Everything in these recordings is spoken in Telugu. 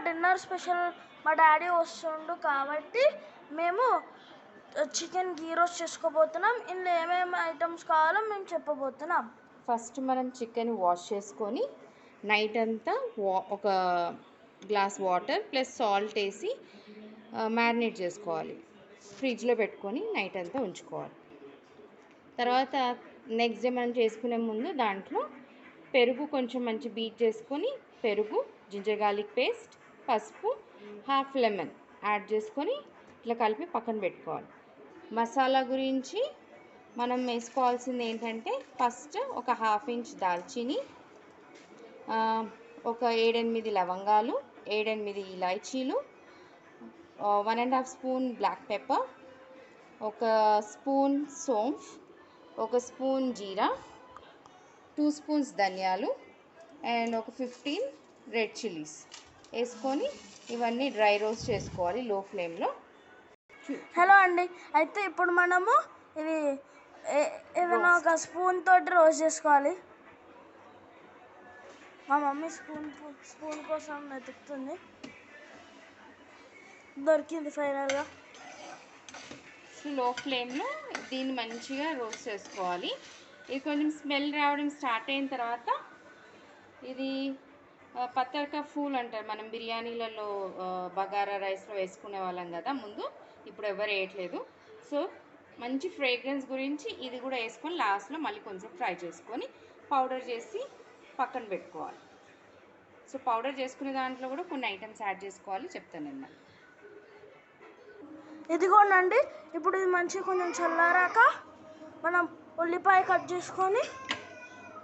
డిన్నర్ స్పెషల్ మా డాడీ వస్తుండు కాబట్టి మేము చికెన్ గీ రోస్ట్ చేసుకోబోతున్నాం. ఇందులో ఏమేమి ఐటమ్స్ కావాలో మేము చెప్పబోతున్నాం. ఫస్ట్ మనం చికెన్ వాష్ చేసుకొని నైట్ అంతా ఒక గ్లాస్ వాటర్ ప్లస్ సాల్ట్ వేసి మ్యారినేట్ చేసుకోవాలి. ఫ్రిడ్జ్లో పెట్టుకొని నైట్ అంతా ఉంచుకోవాలి. తర్వాత నెక్స్ట్ డే మనం చేసుకునే ముందు దాంట్లో పెరుగు కొంచెం మంచి బీట్ చేసుకొని పెరుగు, జింజర్ గార్లిక్ పేస్ట్, పసుపు, హాఫ్ లెమన్ యాడ్ చేసుకొని ఇట్లా కలిపి పక్కన పెట్టుకోవాలి. మసాలా గురించి మనం వేసుకోవాల్సింది ఏంటంటే ఫస్ట్ ఒక 1/2 ఇంచ్ దాల్చిని, ఒక 7-8 లవంగాలు, 7-8 ఇలాచీలు, 1.5 స్పూన్ బ్లాక్ పెప్పర్, ఒక స్పూన్ సోంఫ్, ఒక స్పూన్ జీరా, 2 స్పూన్స్ ధనియాలు అండ్ ఒక 15 రెడ్ చిల్లీస్ వేసుకొని ఇవన్నీ డ్రై రోస్ట్ చేసుకోవాలి లో ఫ్లేమ్లో. హలో అండి, అయితే ఇప్పుడు మనము ఇది ఏదైనా ఒక స్పూన్ తోటి రోస్ట్ చేసుకోవాలి. మా మమ్మీ స్పూన్ కోసం వెతుకుతుంది. దొరికింది ఫైనల్గా. లో ఫ్లేమ్లో దీన్ని మంచిగా రోస్ట్ చేసుకోవాలి. ఇది కొంచెం స్మెల్ రావడం స్టార్ట్ అయిన తర్వాత ఇది పత్తర్కా ఫూల్ అంటారు, మనం బిర్యానీలలో బగారా రైస్లో వేసుకునే వాళ్ళం కదా ముందు, ఇప్పుడు ఎవరు వేయట్లేదు. సో మంచి ఫ్రేగ్రెన్స్ గురించి ఇది కూడా వేసుకొని లాస్ట్లో మళ్ళీ కొంచెం ఫ్రై చేసుకొని పౌడర్ చేసి పక్కన పెట్టుకోవాలి. సో పౌడర్ చేసుకునే దాంట్లో కూడా కొన్ని ఐటమ్స్ యాడ్ చేసుకోవాలి, చెప్తాను నేను. ఇదిగోండి, ఇప్పుడు ఇది మంచిగా కొంచెం చల్లారాక మనం ఉల్లిపాయ కట్ చేసుకొని,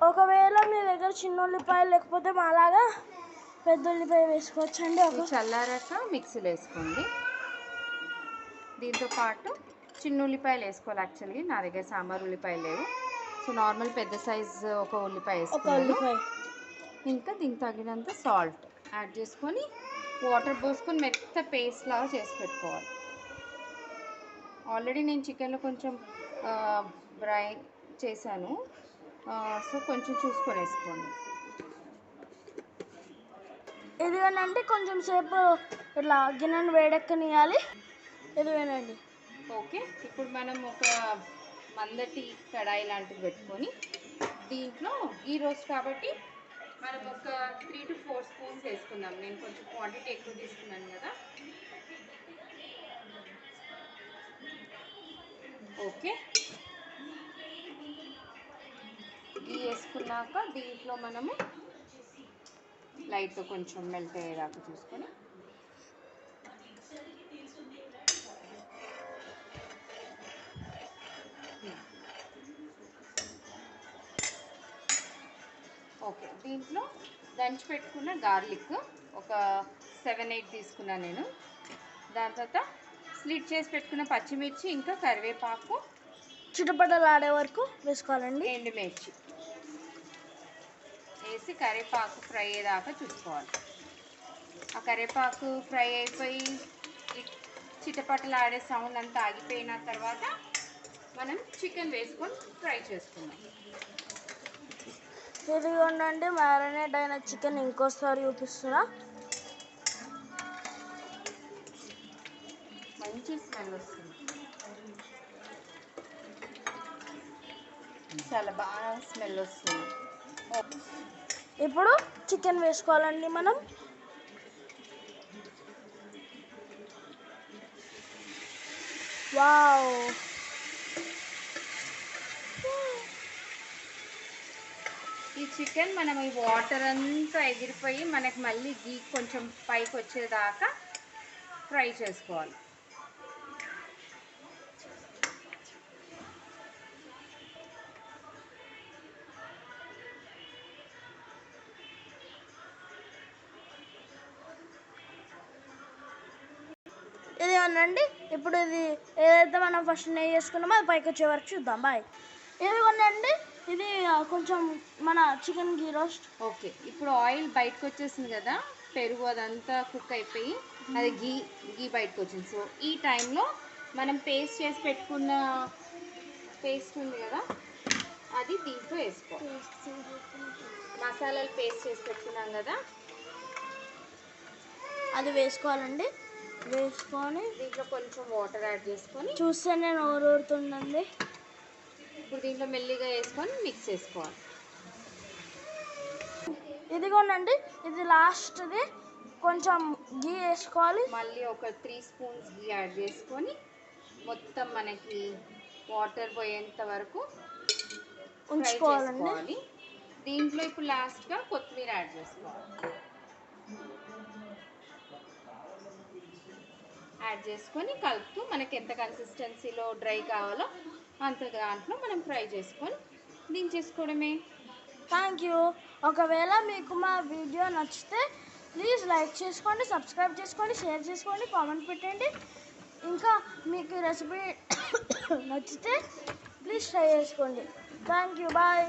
ఒకవేళ మీ దగ్గర చిన్న ఉల్లిపాయ లేకపోతే మాలాగా పెద్ద ఉల్లిపాయ వేసుకోవచ్చండి. ఒక చల్లారాక మిక్సీలో వేసుకోండి. దీంతో పాటు చిన్న ఉల్లిపాయలు వేసుకోవాలి. యాక్చువల్గా నా దగ్గర సాంబార్ ఉల్లిపాయలు లేవు, సో నార్మల్ పెద్ద సైజు ఒక ఉల్లిపాయ వేసుకోవాలి. ఇంకా దీనికి తగినంత సాల్ట్ యాడ్ చేసుకొని వాటర్ పోసుకొని మెత్త పేస్ట్ లాగా చేసి పెట్టుకోవాలి. ఆల్రెడీ నేను చికెన్లో కొంచెం ఫ్రై చేశాను, సో కొంచెం చూసుకొని వేసుకోండి. ఇదిగోనండి, కొంచెం సేపు ఇట్లా గిన్నెను వేడెక్కనియాలి. ఇదిగోనండి. ఓకే, ఇప్పుడు మనం ఒక మందటి కడాయి లాంటిది పెట్టుకొని దీంట్లో గీ రోస్ట్ కాబట్టి మనం ఒక 3 to 4 స్పూన్స్ వేసుకుందాం. నేను కొంచెం క్వాంటిటీ ఎక్కువ తీసుకున్నాను కదా. ఓకే, గీ వేసుకున్నాక దీంట్లో మనము లైట్గా కొంచెం మెల్ట్ అయ్యేదాకా చూసుకొని ఓకే, దీంట్లో దంచి పెట్టుకున్న గార్లిక్ ఒక 7-8 తీసుకున్నాను నేను. దాని తర్వాత స్లిట్ చేసి పెట్టుకున్న పచ్చిమిర్చి, ఇంకా కరివేపాకు చిటపటలాడే వరకు వేసుకోవాలండి. ఎండుమిర్చి వేసి కరివేపాకు ఫ్రై అయ్యేదాకా చూసుకోవాలి. ఆ కరివేపాకు ఫ్రై అయిపోయి చిటపటలాడే సౌండ్ అంతా ఆగిపోయిన తర్వాత మనం చికెన్ వేసుకొని ఫ్రై చేసుకుందాం. ఇదిగోండి, మ్యారినేట్ అయిన చికెన్ ఇంకోసారి చూపిస్తున్నా. మంచి స్మెల్ వస్తుంది, చాలా బాగా స్మెల్ వస్తుంది. ఇప్పుడు చికెన్ వేసుకోవాలండి మనం. వావ్, ఈ చికెన్ మనం ఈ వాటర్ అంతా ఎగిరిపోయి మనకి మళ్ళీ గీ కొంచెం పైకి వచ్చేదాకా ఫ్రై చేసుకోవాలి. ఇది అనండి, ఇప్పుడు ఇది ఏదైతే మనం ఫస్ట్ నెయ్యి వేసుకున్నామో అది పైకి వచ్చే వరకు చూద్దాం. బాయ్. ఇదిగోండి, ఇది కొంచెం మన చికెన్ గీ రోస్ట్. ఓకే, ఇప్పుడు ఆయిల్ బయటకు వచ్చేసింది కదా, పెరుగు అదంతా కుక్ అయిపోయి అది గీ బయటకు వచ్చింది. సో ఈ టైంలో మనం పేస్ట్ చేసి పెట్టుకున్న పేస్ట్ ఉంది కదా, అది దీంట్లో వేసుకోవాలి. మసాలాలు పేస్ట్ చేసి పెట్టుకున్నాం కదా, అది వేసుకోవాలండి. వేసుకొని దీంట్లో కొంచెం వాటర్ యాడ్ చేసుకొని చూస్తే నేను ఊరుతుందండి. ఇప్పుడు దీంట్లో మెల్లిగా వేసుకొని మిక్స్ చేసుకోవాలి. ఇదిగోనండి, ఇది లాస్ట్ది. కొంచెం గీ వేసుకోవాలి. మళ్ళీ ఒక 3 స్పూన్స్ గీ యాడ్ చేసుకొని మొత్తం మనకి వాటర్ పోయేంత వరకు ఫ్రై ఉంచుకోవాలండి. చేసుకోవాలి. దీంట్లో ఇప్పుడు లాస్ట్గా కొత్తిమీర యాడ్ చేసుకోవాలి. యాడ్ చేసుకొని కలుపుతూ మనకి ఎంత కన్సిస్టెన్సీలో డ్రై కావాలో అంత దాంట్లో మనం ఫ్రై చేసుకొని దించేసుకోవడమే. Thank you. ఒకవేళ మీకు మా వీడియో నచ్చితే ప్లీజ్ లైక్ చేసుకోండి, సబ్స్క్రైబ్ చేసుకోండి, షేర్ చేసుకోండి, కామెంట్ పెట్టండి. ఇంకా మీకు రెసిపీ నచ్చితే ప్లీజ్ ట్రై చేసుకోండి. Thank you. బాయ్.